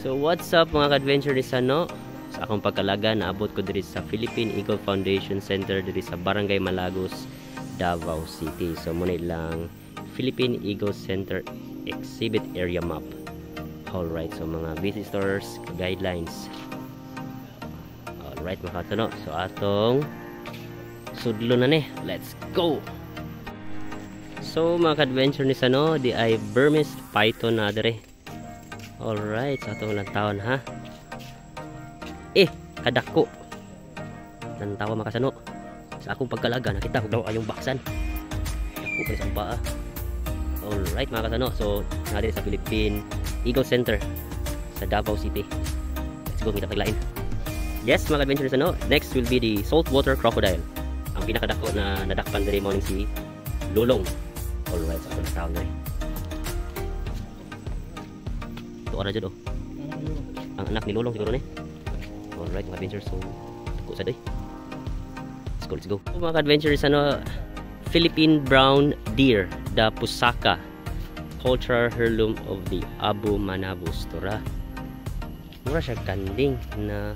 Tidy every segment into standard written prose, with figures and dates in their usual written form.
So what's up mga ka-adventure ni Sano? Sa akong pagkalaga, naabot ko diri sa Philippine Eagle Foundation Center diri sa Barangay Malagos, Davao City. So muna lang Philippine Eagle Center Exhibit Area Map. Alright, so mga visitors guidelines. Alright mga ka-Sano, so atong sudlo na ni. Let's go! So mga ka-adventure ni Sano, di ay Burmese python na diri. Alright, sa atong lantawon ha. Kadako. Lantawa makasano. Sa akong pagkalaga, nakita ko daw ayong baksan. Dako pa isang paa. Alright mga kasano, so natin sa Philippine Eagle Center sa Davao City. Let's go, kita paglain. Yes mga adventure Sano, next will be the saltwater crocodile. Ang pinakadako na nadakpan diri mo si Lulong. Alright, sa atong lantawon na ito ara dyan ang anak ni Lulong siguro ni. Alright mga adventure, so ako sa day. Let's go. Mga adventures ano, Philippine brown deer, the Pusaka, cultural heirloom of the Abu Manabus Tora. Mura siya kanding na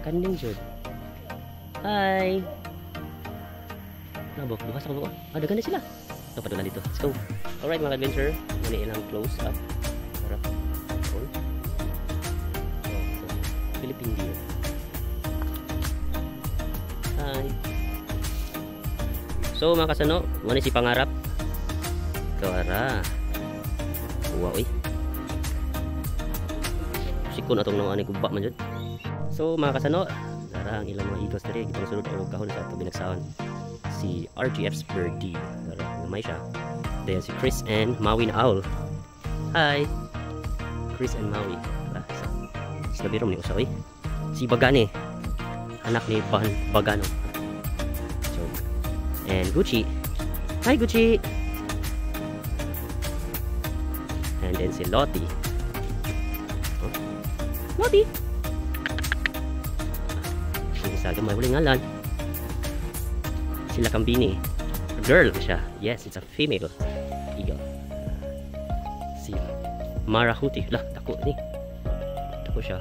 kanding jud. Hi. Nabok, bukas ako. Dagan na sila. Ito pa dito. Let's go. Alright mga adventure, muna ilang close up. Para Philippine deer. Hi. So mga kasano, muna si pangarap. Kawara. Wow eh. Sikon atong nang ani kubba man jud. So mga kasano, dara ang ilang mga eagles diri gitong sulod og kahon sa ato binagsaon. Si RGF's birdie. Dara gamay siya. Then si Chris and Maui na owl. Hi. Chris and Maui. Sa biro ni usaw eh. Si Bagane, anak ni Bagano. So, and Gucci. Hi Gucci. And then si Lottie. Oh. Lottie. Ang isa gamay wala ngalan. Sila Kambini. Girl siya. Yes, it's a female eagle. Si Marahuti. Lah, tako ni. Tako siya.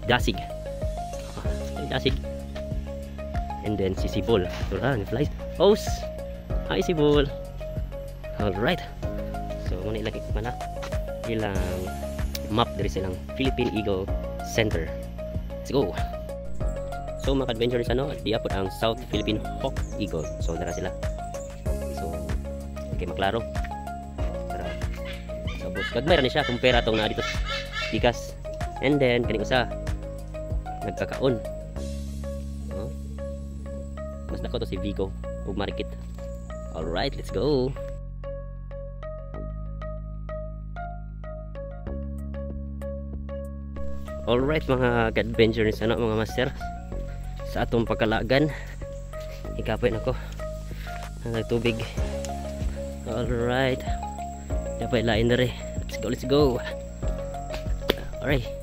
Dasig. Dasig. And then si Sibol. Ni flies. Host. Hi Sibol. Alright. So muna ilagay ko na ilang map dari silang Philippine Eagle Center. Let's go. So mga adventurers ano, diya po ang South Philippine Hawk Eagle. So dara sila. So okay maklaro. Tara. So boss, gagmay ra ni siya kumpara tong na dito. Bikas. And then kani usa nagkakaon. Oh. Mas dako to si Vigo ug Marikit. Alright, let's go. Alright mga adventurers ano mga master, sa atong pagkalagan ikapay nako ang tubig. Alright, dapat lain na rin. Let's go. Alright.